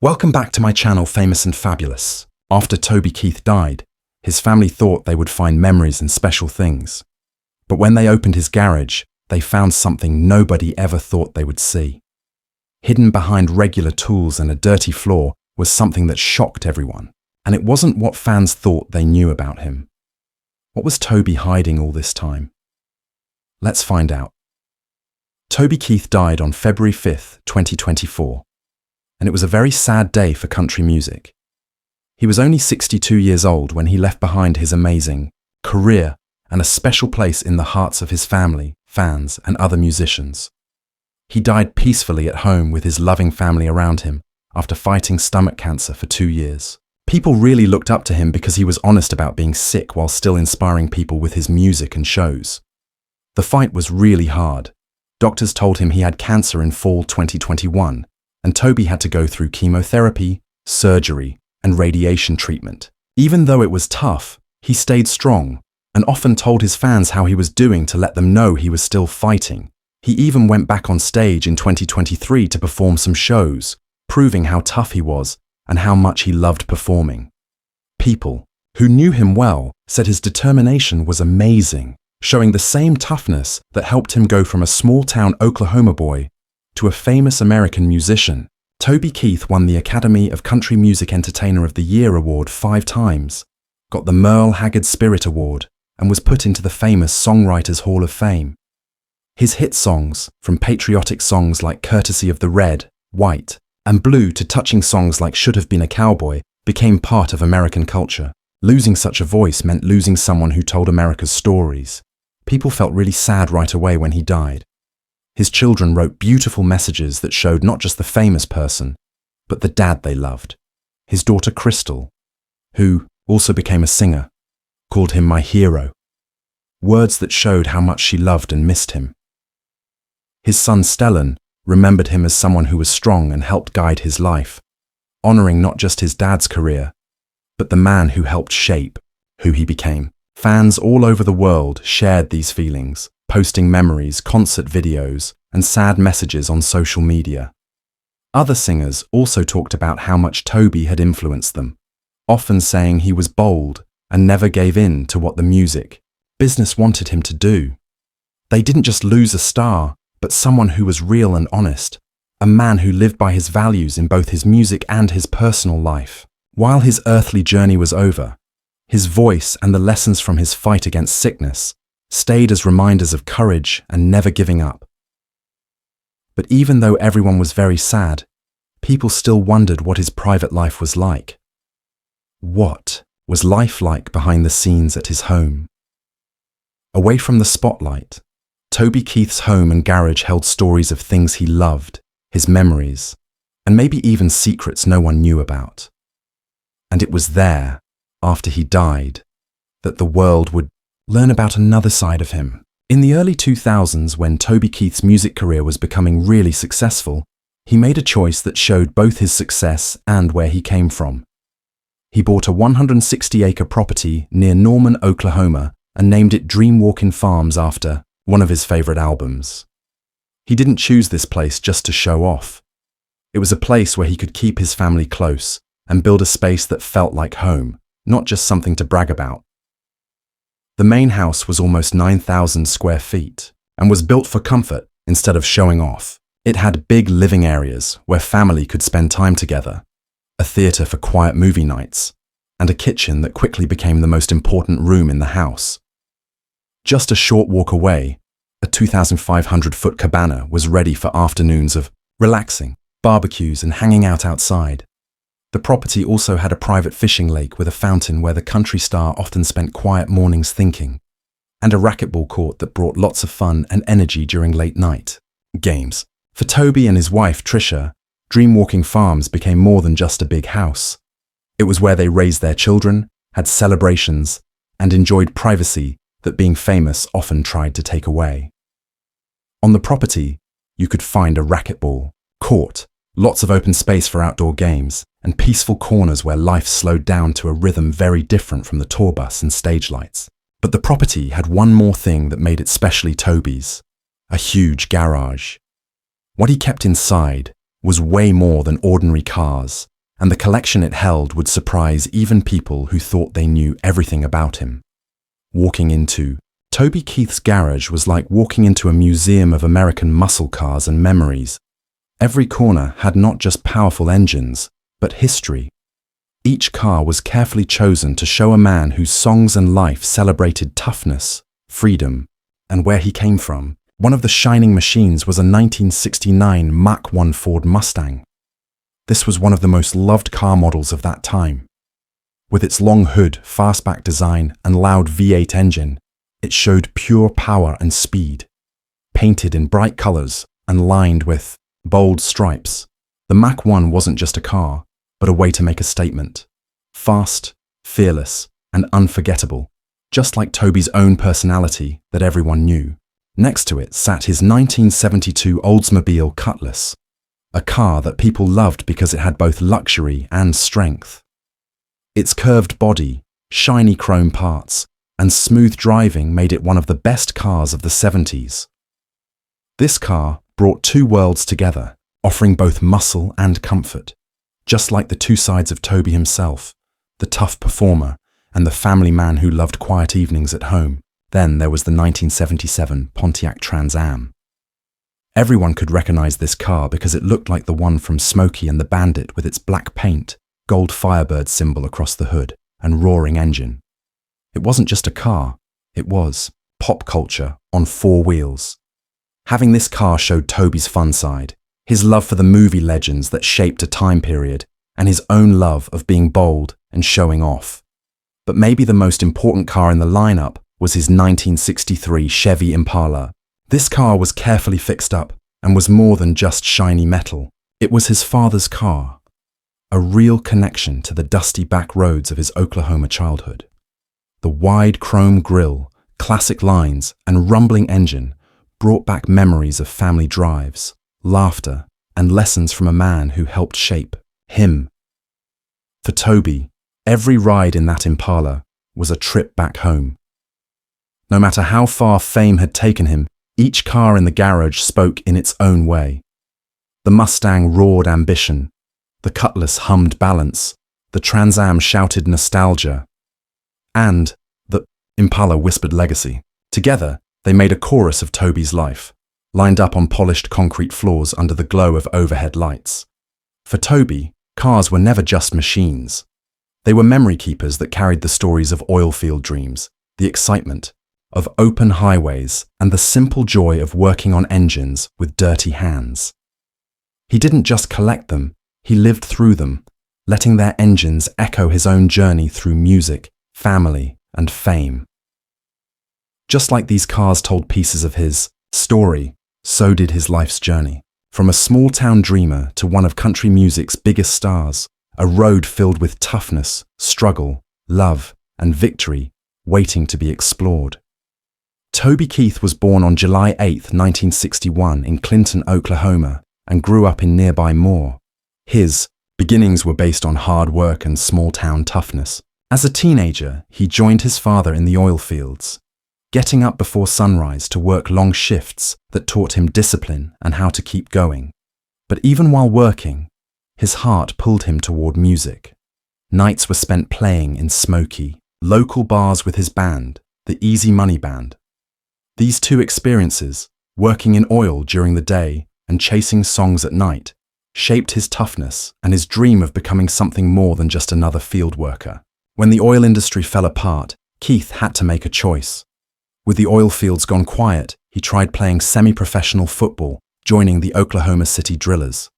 Welcome back to my channel, Famous and Fabulous. After Toby Keith died, his family thought they would find memories and special things. But when they opened his garage, they found something nobody ever thought they would see. Hidden behind regular tools and a dirty floor was something that shocked everyone, and it wasn't what fans thought they knew about him. What was Toby hiding all this time? Let's find out. Toby Keith died on February 5th, 2024. And it was a very sad day for country music. He was only 62 years old when he left behind his amazing career and a special place in the hearts of his family, fans, and other musicians. He died peacefully at home with his loving family around him after fighting stomach cancer for 2 years. People really looked up to him because he was honest about being sick while still inspiring people with his music and shows. The fight was really hard. Doctors told him he had cancer in fall 2021. And Toby had to go through chemotherapy, surgery, and radiation treatment. Even though it was tough, he stayed strong and often told his fans how he was doing to let them know he was still fighting. He even went back on stage in 2023 to perform some shows, proving how tough he was and how much he loved performing. People who knew him well said his determination was amazing, showing the same toughness that helped him go from a small-town Oklahoma boy to a famous American musician. Toby Keith won the Academy of Country Music Entertainer of the Year award 5 times, got the Merle Haggard Spirit Award, and was put into the famous Songwriters Hall of Fame. His hit songs, from patriotic songs like Courtesy of the Red, White, and Blue to touching songs like Should Have Been a Cowboy, became part of American culture. Losing such a voice meant losing someone who told America's stories. People felt really sad right away when he died. His children wrote beautiful messages that showed not just the famous person, but the dad they loved. His daughter Crystal, who also became a singer, called him my hero. Words that showed how much she loved and missed him. His son Stellan remembered him as someone who was strong and helped guide his life, honoring not just his dad's career, but the man who helped shape who he became. Fans all over the world shared these feelings, posting memories, concert videos, and sad messages on social media. Other singers also talked about how much Toby had influenced them, often saying he was bold and never gave in to what the music business wanted him to do. They didn't just lose a star, but someone who was real and honest, a man who lived by his values in both his music and his personal life. While his earthly journey was over, his voice and the lessons from his fight against sickness stayed as reminders of courage and never giving up. But even though everyone was very sad, people still wondered what his private life was like. What was life like behind the scenes at his home? Away from the spotlight, Toby Keith's home and garage held stories of things he loved, his memories, and maybe even secrets no one knew about. And it was there, after he died, that the world would learn about another side of him. In the early 2000s, when Toby Keith's music career was becoming really successful, he made a choice that showed both his success and where he came from. He bought a 160-acre property near Norman, Oklahoma, and named it Dreamwalking Farms after one of his favorite albums. He didn't choose this place just to show off. It was a place where he could keep his family close and build a space that felt like home, not just something to brag about. The main house was almost 9,000 square feet and was built for comfort instead of showing off. It had big living areas where family could spend time together, a theater for quiet movie nights, and a kitchen that quickly became the most important room in the house. Just a short walk away, a 2,500-foot cabana was ready for afternoons of relaxing, barbecues, and hanging out outside. The property also had a private fishing lake with a fountain where the country star often spent quiet mornings thinking, and a racquetball court that brought lots of fun and energy during late night games. For Toby and his wife Trisha, Dreamwalking Farms became more than just a big house. It was where they raised their children, had celebrations, and enjoyed privacy that being famous often tried to take away. On the property, you could find a racquetball court, lots of open space for outdoor games, and peaceful corners where life slowed down to a rhythm very different from the tour bus and stage lights. But the property had one more thing that made it specially Toby's: a huge garage. What he kept inside was way more than ordinary cars, and the collection it held would surprise even people who thought they knew everything about him. Walking into Toby Keith's garage was like walking into a museum of American muscle cars and memories. Every corner had not just powerful engines, but history. Each car was carefully chosen to show a man whose songs and life celebrated toughness, freedom, and where he came from. One of the shining machines was a 1969 Mach 1 Ford Mustang. This was one of the most loved car models of that time. With its long hood, fastback design, and loud V8 engine, it showed pure power and speed. Painted in bright colors and lined with bold stripes, the Mach 1 wasn't just a car, but a way to make a statement. Fast, fearless, and unforgettable, just like Toby's own personality that everyone knew. Next to it sat his 1972 Oldsmobile Cutlass, a car that people loved because it had both luxury and strength. Its curved body, shiny chrome parts, and smooth driving made it one of the best cars of the 70s. This car brought two worlds together, offering both muscle and comfort, just like the two sides of Toby himself, the tough performer and the family man who loved quiet evenings at home. Then there was the 1977 Pontiac Trans Am. Everyone could recognize this car because it looked like the one from Smokey and the Bandit with its black paint, gold Firebird symbol across the hood, and roaring engine. It wasn't just a car, it was pop culture on four wheels. Having this car showed Toby's fun side, his love for the movie legends that shaped a time period, and his own love of being bold and showing off. But maybe the most important car in the lineup was his 1963 Chevy Impala. This car was carefully fixed up and was more than just shiny metal. It was his father's car, a real connection to the dusty back roads of his Oklahoma childhood. The wide chrome grille, classic lines, and rumbling engine brought back memories of family drives, laughter, and lessons from a man who helped shape him. For Toby, every ride in that Impala was a trip back home. No matter how far fame had taken him, each car in the garage spoke in its own way. The Mustang roared ambition, the Cutlass hummed balance, the Trans Am shouted nostalgia, and the Impala whispered legacy. Together, they made a chorus of Toby's life, lined up on polished concrete floors under the glow of overhead lights. For Toby, cars were never just machines. They were memory keepers that carried the stories of oilfield dreams, the excitement of open highways, and the simple joy of working on engines with dirty hands. He didn't just collect them, he lived through them, letting their engines echo his own journey through music, family, and fame. Just like these cars told pieces of his story, so did his life's journey. From a small-town dreamer to one of country music's biggest stars, a road filled with toughness, struggle, love, and victory waiting to be explored. Toby Keith was born on July 8, 1961 in Clinton, Oklahoma, and grew up in nearby Moore. His beginnings were based on hard work and small-town toughness. As a teenager, he joined his father in the oil fields, getting up before sunrise to work long shifts that taught him discipline and how to keep going. But even while working, his heart pulled him toward music. Nights were spent playing in smoky, local bars with his band, the Easy Money Band. These two experiences, working in oil during the day and chasing songs at night, shaped his toughness and his dream of becoming something more than just another field worker. When the oil industry fell apart, Keith had to make a choice. With the oil fields gone quiet, he tried playing semi-professional football, joining the Oklahoma City Drillers.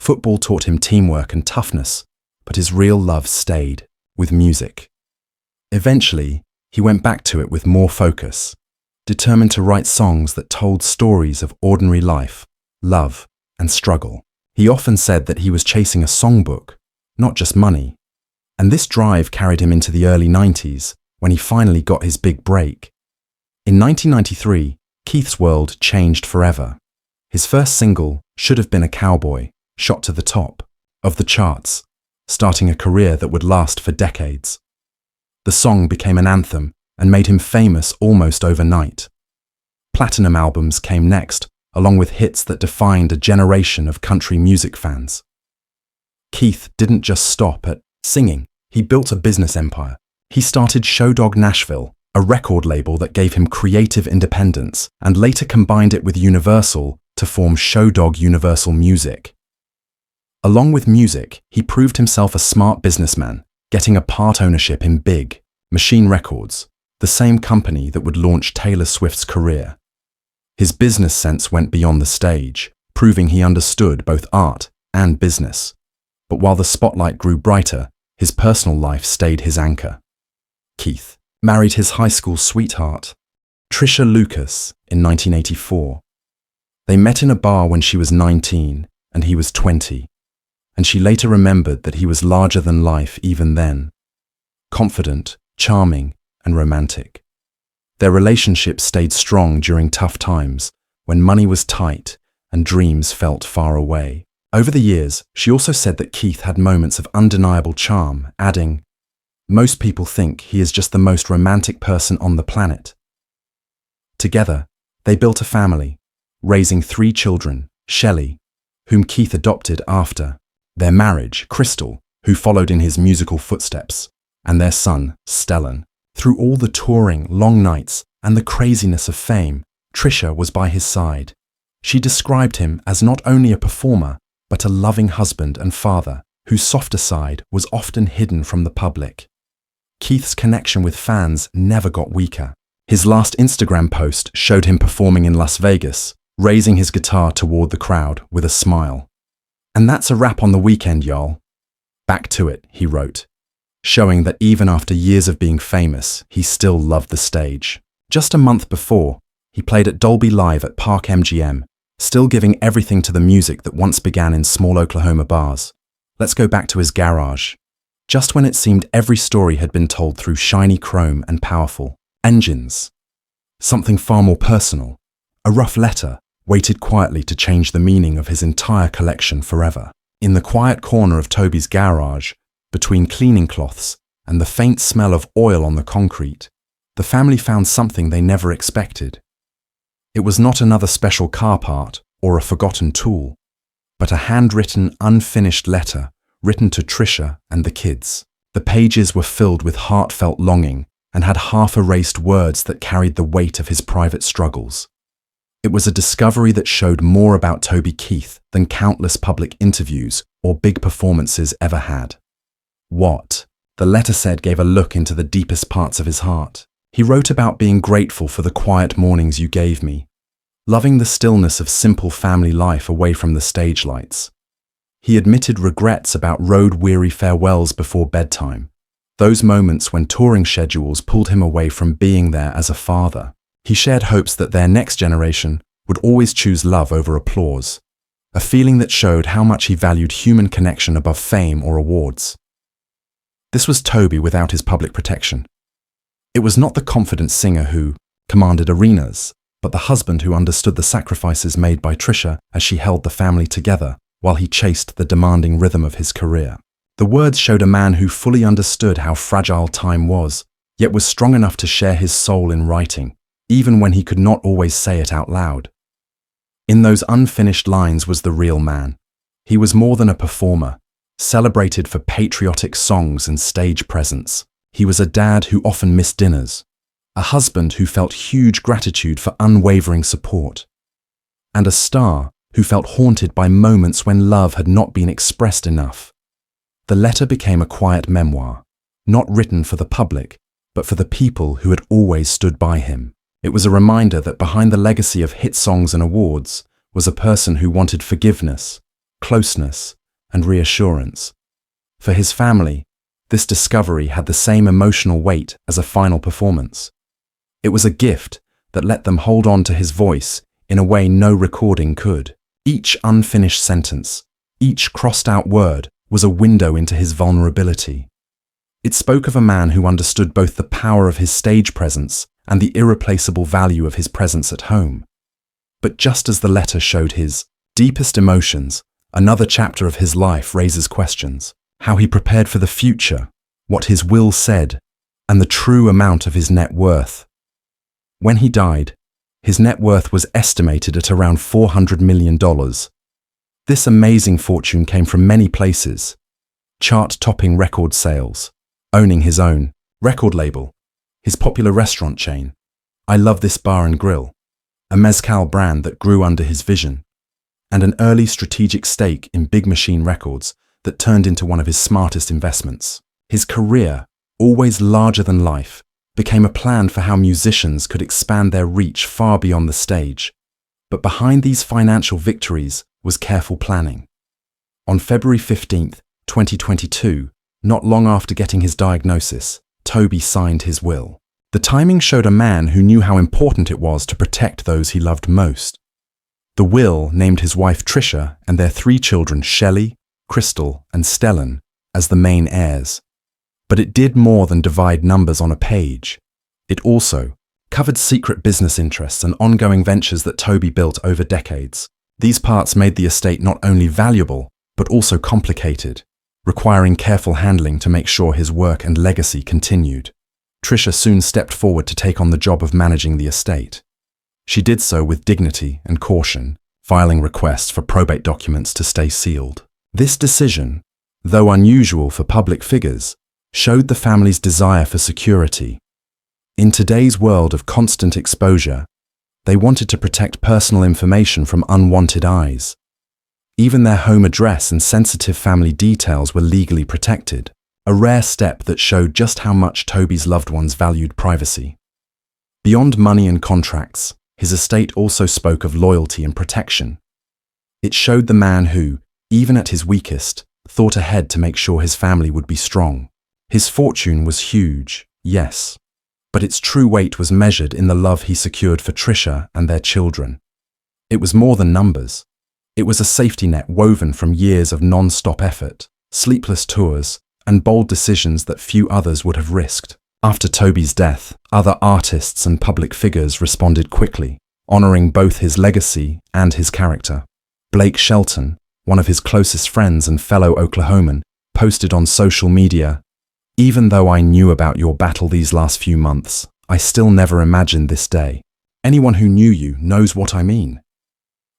Football taught him teamwork and toughness, but his real love stayed with music. Eventually, he went back to it with more focus, determined to write songs that told stories of ordinary life, love, and struggle. He often said that he was chasing a songbook, not just money. And this drive carried him into the early 90s, when he finally got his big break. In 1993, Keith's world changed forever. His first single, Should Have Been a Cowboy, shot to the top of the charts, starting a career that would last for decades. The song became an anthem and made him famous almost overnight. Platinum albums came next, along with hits that defined a generation of country music fans. Keith didn't just stop at singing. He built a business empire. He started Showdog Nashville, a record label that gave him creative independence, and later combined it with Universal to form Showdog Universal Music. Along with music, he proved himself a smart businessman, getting a part ownership in Big Machine Records, the same company that would launch Taylor Swift's career. His business sense went beyond the stage, proving he understood both art and business. But while the spotlight grew brighter, his personal life stayed his anchor. Keith married his high school sweetheart, Tricia Lucas, in 1984. They met in a bar when she was 19 and he was 20, and she later remembered that he was larger than life even then. Confident, charming, and romantic. Their relationship stayed strong during tough times, when money was tight and dreams felt far away. Over the years, she also said that Keith had moments of undeniable charm, adding, "Most people think he is just the most romantic person on the planet." Together, they built a family, raising 3 children, Shelley, whom Keith adopted after their marriage, Crystal, who followed in his musical footsteps, and their son, Stellan. Through all the touring, long nights, and the craziness of fame, Tricia was by his side. She described him as not only a performer, but a loving husband and father, whose softer side was often hidden from the public. Keith's connection with fans never got weaker. His last Instagram post showed him performing in Las Vegas, raising his guitar toward the crowd with a smile. "And that's a wrap on the weekend, y'all. Back to it," he wrote, showing that even after years of being famous, he still loved the stage. Just a month before, he played at Dolby Live at Park MGM, still giving everything to the music that once began in small Oklahoma bars. Let's go back to his garage. Just when it seemed every story had been told through shiny chrome and powerful engines. Something far more personal, a rough letter, waited quietly to change the meaning of his entire collection forever. In the quiet corner of Toby's garage, between cleaning cloths and the faint smell of oil on the concrete, the family found something they never expected. It was not another special car part or a forgotten tool, but a handwritten, unfinished letter written to Tricia and the kids. The pages were filled with heartfelt longing and had half-erased words that carried the weight of his private struggles. It was a discovery that showed more about Toby Keith than countless public interviews or big performances ever had. What? The letter said gave a look into the deepest parts of his heart. He wrote about being grateful for the quiet mornings you gave me, loving the stillness of simple family life away from the stage lights. He admitted regrets about road-weary farewells before bedtime, those moments when touring schedules pulled him away from being there as a father. He shared hopes that their next generation would always choose love over applause, a feeling that showed how much he valued human connection above fame or awards. This was Toby without his public protection. It was not the confident singer who commanded arenas, but the husband who understood the sacrifices made by Tricia as she held the family together while he chased the demanding rhythm of his career. The words showed a man who fully understood how fragile time was, yet was strong enough to share his soul in writing, even when he could not always say it out loud. In those unfinished lines was the real man. He was more than a performer, celebrated for patriotic songs and stage presence. He was a dad who often missed dinners, a husband who felt huge gratitude for unwavering support, and a star who felt haunted by moments when love had not been expressed enough. The letter became a quiet memoir, not written for the public, but for the people who had always stood by him. It was a reminder that behind the legacy of hit songs and awards was a person who wanted forgiveness, closeness, and reassurance. For his family, this discovery had the same emotional weight as a final performance. It was a gift that let them hold on to his voice in a way no recording could. Each unfinished sentence, each crossed-out word was a window into his vulnerability. It spoke of a man who understood both the power of his stage presence and the irreplaceable value of his presence at home. But just as the letter showed his deepest emotions, another chapter of his life raises questions. How he prepared for the future, what his will said, and the true amount of his net worth. When he died, his net worth was estimated at around $400 million. This amazing fortune came from many places, chart-topping record sales, owning his own record label, his popular restaurant chain, I Love This Bar and Grill, a mezcal brand that grew under his vision, and an early strategic stake in Big Machine Records that turned into one of his smartest investments. His career, always larger than life, became a plan for how musicians could expand their reach far beyond the stage. But behind these financial victories was careful planning. On February 15, 2022, not long after getting his diagnosis, Toby signed his will. The timing showed a man who knew how important it was to protect those he loved most. The will named his wife Tricia and their 3 children Shelley, Crystal, and Stellan as the main heirs. But it did more than divide numbers on a page. It also covered secret business interests and ongoing ventures that Toby built over decades. These parts made the estate not only valuable, but also complicated, requiring careful handling to make sure his work and legacy continued. Tricia soon stepped forward to take on the job of managing the estate. She did so with dignity and caution, filing requests for probate documents to stay sealed. This decision, though unusual for public figures, showed the family's desire for security. In today's world of constant exposure, they wanted to protect personal information from unwanted eyes. Even their home address and sensitive family details were legally protected, a rare step that showed just how much Toby's loved ones valued privacy. Beyond money and contracts, his estate also spoke of loyalty and protection. It showed the man who, even at his weakest, thought ahead to make sure his family would be strong. His fortune was huge, yes, but its true weight was measured in the love he secured for Tricia and their children. It was more than numbers. It was a safety net woven from years of non-stop effort, sleepless tours, and bold decisions that few others would have risked. After Toby's death, other artists and public figures responded quickly, honoring both his legacy and his character. Blake Shelton, one of his closest friends and fellow Oklahoman, posted on social media, "Even though I knew about your battle these last few months, I still never imagined this day. Anyone who knew you knows what I mean.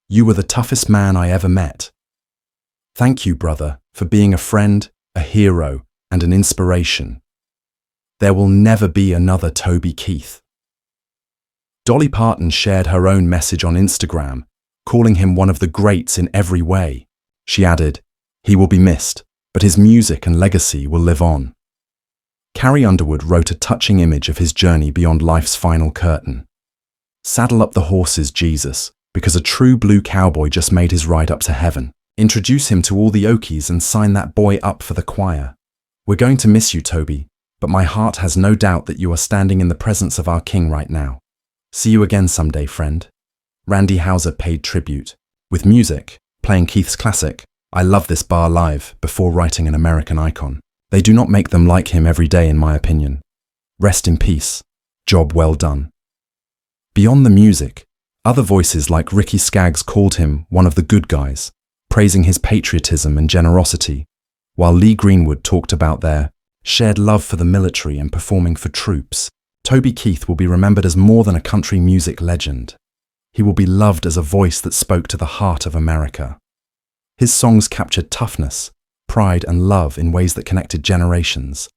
You were the toughest man I ever met. Thank you, brother, for being a friend, a hero, and an inspiration. There will never be another Toby Keith." Dolly Parton shared her own message on Instagram, calling him one of the greats in every way. She added, "He will be missed, but his music and legacy will live on." Carrie Underwood wrote a touching image of his journey beyond life's final curtain. "Saddle up the horses, Jesus, because a true blue cowboy just made his ride up to heaven. Introduce him to all the Okies and sign that boy up for the choir. We're going to miss you, Toby, but my heart has no doubt that you are standing in the presence of our king right now. See you again someday, friend." Randy Houser paid tribute, with music, playing Keith's classic, "I Love This Bar" live, before writing an American icon. They do not make them like him every day, in my opinion. Rest in peace. Job well done. Beyond the music, other voices like Ricky Skaggs called him one of the good guys, praising his patriotism and generosity, while Lee Greenwood talked about their shared love for the military and performing for troops. Toby Keith will be remembered as more than a country music legend. He will be loved as a voice that spoke to the heart of America. His songs captured toughness, pride, and love in ways that connected generations,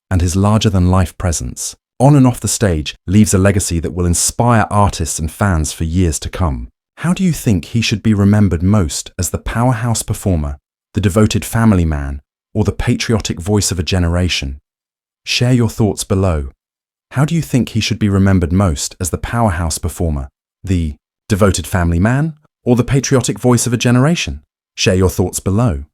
and his larger-than-life presence, on and off the stage, leaves a legacy that will inspire artists and fans for years to come. How do you think he should be remembered most, as the powerhouse performer, the devoted family man, or the patriotic voice of a generation? Share your thoughts below. How do you think he should be remembered most, as the powerhouse performer, the devoted family man, or the patriotic voice of a generation? Share your thoughts below.